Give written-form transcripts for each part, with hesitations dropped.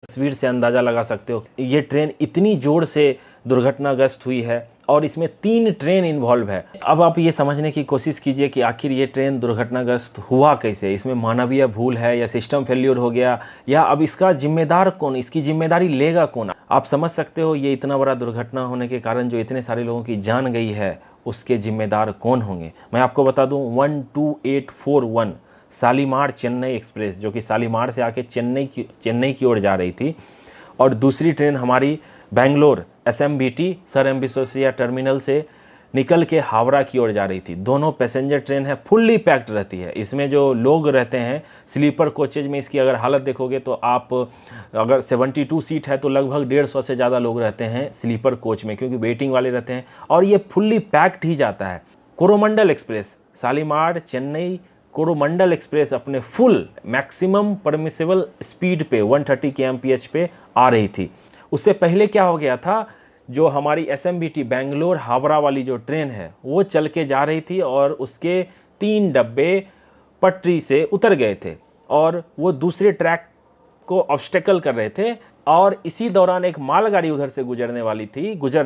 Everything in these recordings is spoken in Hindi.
तस्वीर से अंदाज़ा लगा सकते हो ये ट्रेन इतनी जोर से दुर्घटनाग्रस्त हुई है और इसमें 3 ट्रेन इन्वॉल्व है। अब आप ये समझने की कोशिश कीजिए कि आखिर ये ट्रेन दुर्घटनाग्रस्त हुआ कैसे, इसमें मानवीय भूल है या सिस्टम फेल्योर हो गया, या अब इसका जिम्मेदार कौन, इसकी जिम्मेदारी लेगा कौन। आप समझ सकते हो ये इतना बड़ा दुर्घटना होने के कारण जो इतने सारे लोगों की जान गई है उसके जिम्मेदार कौन होंगे। मैं आपको बता दूं 12841 शालीमार चेन्नई एक्सप्रेस जो कि शालीमार से आके चेन्नई की ओर जा रही थी, और दूसरी ट्रेन हमारी Bangalore SMBT Sir M Visvesvaraya terminal से निकल के हावड़ा की ओर जा रही थी। दोनों पैसेंजर ट्रेन है, फुल्ली पैक्ड रहती है। इसमें जो लोग रहते हैं स्लीपर कोचेज में, इसकी अगर हालत देखोगे तो आप अगर 72 सीट है तो लगभग 150 से ज़्यादा लोग रहते हैं स्लीपर कोच में, क्योंकि वेटिंग वाले रहते हैं, और ये फुल्ली पैक्ड ही जाता है। कोरोमंडल एक्सप्रेस शालीमार चेन्नई कोरोमंडल एक्सप्रेस अपने फुल मैक्सिमम परमिसेबल स्पीड पे 130 kmph पे आ रही थी। उससे पहले क्या हो गया था, जो हमारी SMBT बेंगलोर हावड़ा वाली जो ट्रेन है वो चल के जा रही थी और उसके 3 डब्बे पटरी से उतर गए थे और वो दूसरे ट्रैक को ऑब्स्टेकल कर रहे थे, और इसी दौरान एक मालगाड़ी उधर से गुजर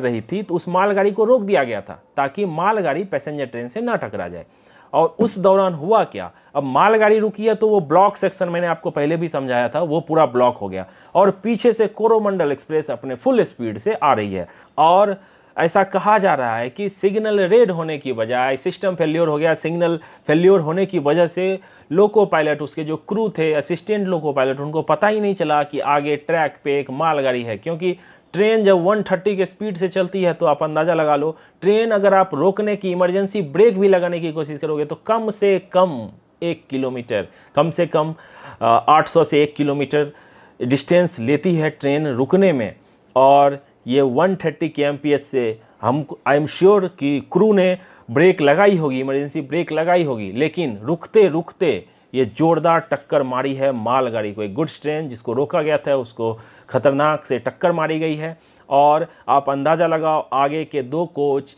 रही थी, तो उस मालगाड़ी को रोक दिया गया था ताकि मालगाड़ी पैसेंजर ट्रेन से ना टकरा जाए। और उस दौरान हुआ क्या, अब मालगाड़ी रुकी है तो वो ब्लॉक सेक्शन मैंने आपको पहले भी समझाया था वो पूरा ब्लॉक हो गया, और पीछे से कोरोमंडल एक्सप्रेस अपने फुल स्पीड से आ रही है। और ऐसा कहा जा रहा है कि सिग्नल रेड होने की बजाय सिस्टम फेल्योर हो गया। सिग्नल फेल्योर होने की वजह से लोको पायलट, उसके जो क्रू थे असिस्टेंट लोको पायलट, उनको पता ही नहीं चला कि आगे ट्रैक पे एक मालगाड़ी है, क्योंकि ट्रेन जब 130 के स्पीड से चलती है तो आप अंदाज़ा लगा लो, ट्रेन अगर आप रोकने की इमरजेंसी ब्रेक भी लगाने की कोशिश करोगे तो कम से कम 1 किलोमीटर, कम से कम 800 से 1 किलोमीटर डिस्टेंस लेती है ट्रेन रुकने में। और ये 130 kmph से हम आई एम श्योर कि क्रू ने ब्रेक लगाई होगी, इमरजेंसी ब्रेक लगाई होगी, लेकिन रुकते रुकते ये जोरदार टक्कर मारी है मालगाड़ी को। एक गुड्स ट्रेन जिसको रोका गया था उसको खतरनाक से टक्कर मारी गई है। और आप अंदाज़ा लगाओ आगे के 2 कोच,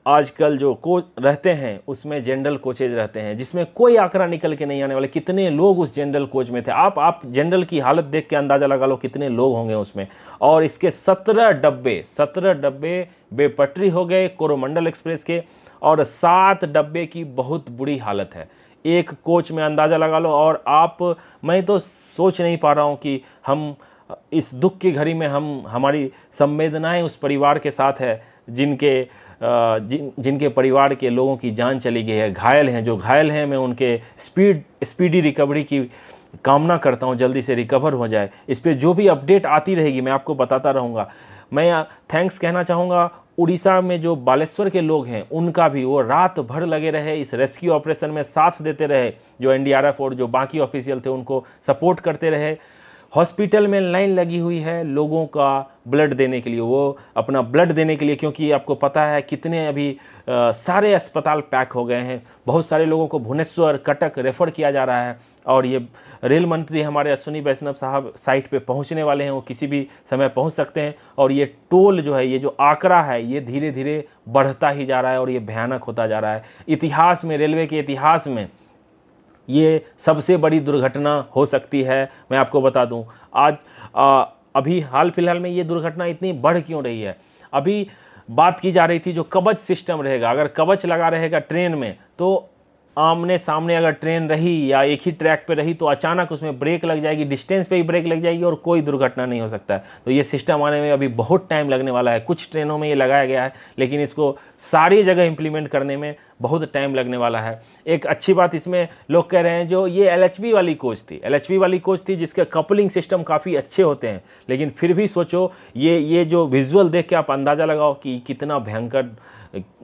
आजकल जो कोच रहते हैं उसमें जनरल कोचेज रहते हैं जिसमें कोई आंकड़ा निकल के नहीं आने वाले, कितने लोग उस जनरल कोच में थे। आप जनरल की हालत देख के अंदाज़ा लगा लो कितने लोग होंगे उसमें। और इसके 17 डब्बे बेपटरी हो गए कोरोमंडल एक्सप्रेस के, और 7 डब्बे की बहुत बुरी हालत है एक कोच में, अंदाज़ा लगा लो। और मैं तो सोच नहीं पा रहा हूँ कि हम इस दुख की घड़ी में हमारी संवेदनाएं उस परिवार के साथ है जिनके परिवार के लोगों की जान चली गई है, घायल हैं। जो घायल हैं मैं उनके स्पीडी रिकवरी की कामना करता हूं, जल्दी से रिकवर हो जाए। इस पर जो भी अपडेट आती रहेगी मैं आपको बताता रहूँगा। मैं थैंक्स कहना चाहूँगा उड़ीसा में जो बालेश्वर के लोग हैं उनका भी, वो रात भर लगे रहे इस रेस्क्यू ऑपरेशन में, साथ देते रहे। जो NDRF और जो बाकी ऑफिशियल थे उनको सपोर्ट करते रहे। हॉस्पिटल में लाइन लगी हुई है लोगों का ब्लड देने के लिए, वो अपना ब्लड देने के लिए, क्योंकि आपको पता है कितने अभी सारे अस्पताल पैक हो गए हैं। बहुत सारे लोगों को भुवनेश्वर, कटक रेफ़र किया जा रहा है। और ये रेल मंत्री हमारे अश्विनी वैष्णव साहब साइट पे पहुंचने वाले हैं, वो किसी भी समय पहुंच सकते हैं। और ये टोल जो है, ये जो आंकड़ा है, ये धीरे धीरे बढ़ता ही जा रहा है और ये भयानक होता जा रहा है। इतिहास में, रेलवे के इतिहास में ये सबसे बड़ी दुर्घटना हो सकती है। मैं आपको बता दूं आज अभी हाल फिलहाल में ये दुर्घटना इतनी बढ़ क्यों रही है। अभी बात की जा रही थी जो कवच सिस्टम रहेगा, अगर कवच लगा रहेगा ट्रेन में तो आमने सामने अगर ट्रेन रही या एक ही ट्रैक पे रही तो अचानक उसमें ब्रेक लग जाएगी, डिस्टेंस पे ही ब्रेक लग जाएगी और कोई दुर्घटना नहीं हो सकता है। तो ये सिस्टम आने में अभी बहुत टाइम लगने वाला है। कुछ ट्रेनों में ये लगाया गया है लेकिन इसको सारी जगह इंप्लीमेंट करने में बहुत टाइम लगने वाला है। एक अच्छी बात इसमें लोग कह रहे हैं, जो ये LHB वाली कोच थी जिसके कपलिंग सिस्टम काफ़ी अच्छे होते हैं, लेकिन फिर भी सोचो ये जो विजुअल देख के आप अंदाज़ा लगाओ कि कितना भयंकर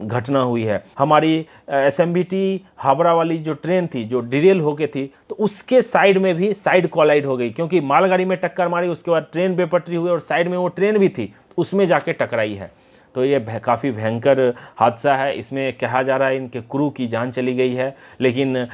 घटना हुई है। हमारी SMBT हावड़ा वाली जो ट्रेन थी जो डिरेल होके थी, तो उसके साइड में भी साइड कोलाइड हो गई, क्योंकि मालगाड़ी में टक्कर मारी, उसके बाद ट्रेन बेपटरी हुई और साइड में वो ट्रेन भी थी उसमें जाके टकराई है। तो ये काफ़ी भयंकर हादसा है। इसमें कहा जा रहा है इनके क्रू की जान चली गई है, लेकिन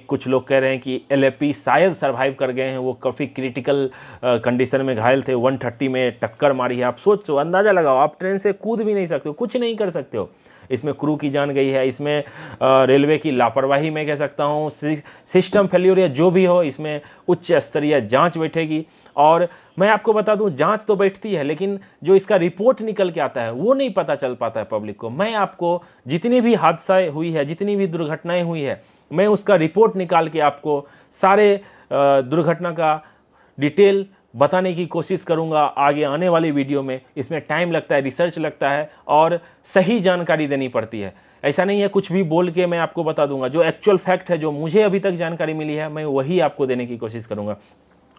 कुछ लोग कह रहे हैं कि LAP शायद सरवाइव कर गए हैं। वो काफ़ी क्रिटिकल कंडीशन में घायल थे, 130 में टक्कर मारी है। आप सोचो, अंदाज़ा लगाओ, आप ट्रेन से कूद भी नहीं सकते हो, कुछ नहीं कर सकते हो। इसमें क्रू की जान गई है। इसमें रेलवे की लापरवाही मैं कह सकता हूँ, सिस्टम फेल्योर या जो भी हो, इसमें उच्च स्तरीय जांच बैठेगी और मैं आपको बता दूं, जांच तो बैठती है लेकिन जो इसका रिपोर्ट निकल के आता है वो नहीं पता चल पाता है पब्लिक को। मैं आपको जितनी भी हादसा हुई है, जितनी भी दुर्घटनाएं हुई है, मैं उसका रिपोर्ट निकाल के आपको सारे दुर्घटना का डिटेल बताने की कोशिश करूंगा आगे आने वाली वीडियो में। इसमें टाइम लगता है, रिसर्च लगता है और सही जानकारी देनी पड़ती है। ऐसा नहीं है कुछ भी बोल के मैं आपको बता दूंगा। जो एक्चुअल फैक्ट है, जो मुझे अभी तक जानकारी मिली है, मैं वही आपको देने की कोशिश करूंगा।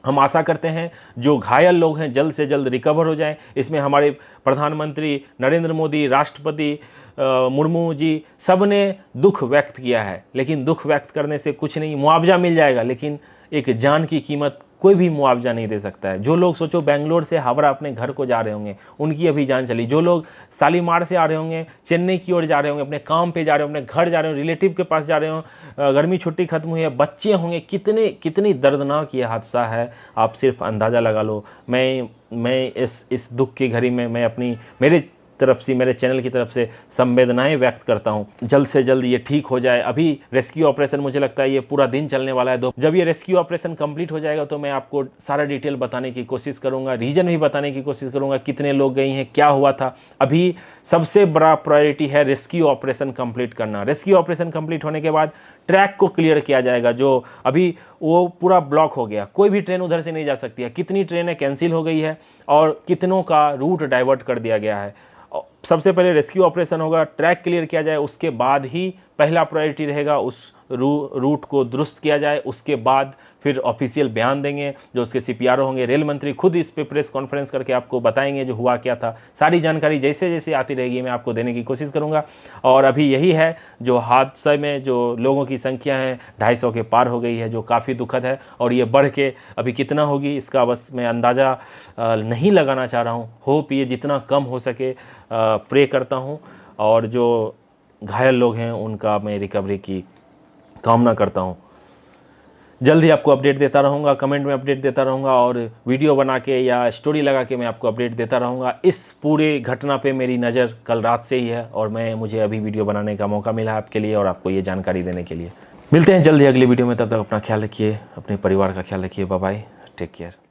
हम आशा करते हैं जो घायल लोग हैं जल्द से जल्द रिकवर हो जाएं। इसमें हमारे प्रधानमंत्री नरेंद्र मोदी, राष्ट्रपति मुर्मू जी, सब ने दुख व्यक्त किया है। लेकिन दुख व्यक्त करने से कुछ नहीं, मुआवजा मिल जाएगा, लेकिन एक जान की कीमत कोई भी मुआवजा नहीं दे सकता है। जो लोग सोचो बेंगलोर से हावड़ा अपने घर को जा रहे होंगे, उनकी अभी जान चली। जो लोग शालीमार से आ रहे होंगे, चेन्नई की ओर जा रहे होंगे, अपने काम पे जा रहे होंगे, अपने घर जा रहे हो, रिलेटिव के पास जा रहे हो, गर्मी छुट्टी खत्म हुई है, बच्चे होंगे, कितनी दर्दनाक ये हादसा है, आप सिर्फ अंदाज़ा लगा लो। मैं इस दुख की घड़ी में मैं अपनी मेरे चैनल की तरफ से संवेदनाएं व्यक्त करता हूं। जल्द से जल्द ये ठीक हो जाए। अभी रेस्क्यू ऑपरेशन मुझे लगता है ये पूरा दिन चलने वाला है। जब ये रेस्क्यू ऑपरेशन कंप्लीट हो जाएगा तो मैं आपको सारा डिटेल बताने की कोशिश करूंगा, रीजन भी बताने की कोशिश करूंगा, कितने लोग गए हैं, क्या हुआ था। अभी सबसे बड़ा प्रायोरिटी है रेस्क्यू ऑपरेशन कंप्लीट करना। रेस्क्यू ऑपरेशन कंप्लीट होने के बाद ट्रैक को क्लियर किया जाएगा, जो अभी वो पूरा ब्लॉक हो गया, कोई भी ट्रेन उधर से नहीं जा सकती है। कितनी ट्रेनें कैंसिल हो गई है और कितनों का रूट डाइवर्ट कर दिया गया है। सबसे पहले रेस्क्यू ऑपरेशन होगा, ट्रैक क्लियर किया जाए, उसके बाद ही पहला प्रायोरिटी रहेगा उस रूट को दुरुस्त किया जाए। उसके बाद फिर ऑफिशियल बयान देंगे जो उसके सीपीआरओ होंगे। रेल मंत्री खुद इस पे प्रेस कॉन्फ्रेंस करके आपको बताएंगे जो हुआ क्या था। सारी जानकारी जैसे जैसे आती रहेगी मैं आपको देने की कोशिश करूंगा। और अभी यही है, जो हादसे में जो लोगों की संख्या है 250 के पार हो गई है, जो काफ़ी दुखद है। और ये बढ़ के अभी कितना होगी इसका बस मैं अंदाज़ा नहीं लगाना चाह रहा हूँ। होप ये जितना कम हो सके प्रे करता हूँ, और जो घायल लोग हैं उनका मैं रिकवरी की कामना करता हूँ। जल्द ही आपको अपडेट देता रहूँगा, कमेंट में अपडेट देता रहूँगा, और वीडियो बना के या स्टोरी लगा के मैं आपको अपडेट देता रहूँगा। इस पूरे घटना पे मेरी नज़र कल रात से ही है और मुझे अभी वीडियो बनाने का मौका मिला आपके लिए और आपको ये जानकारी देने के लिए। मिलते हैं जल्द ही अगली वीडियो में, तब तक अपना ख्याल रखिए, अपने परिवार का ख्याल रखिए। Bye bye, take care.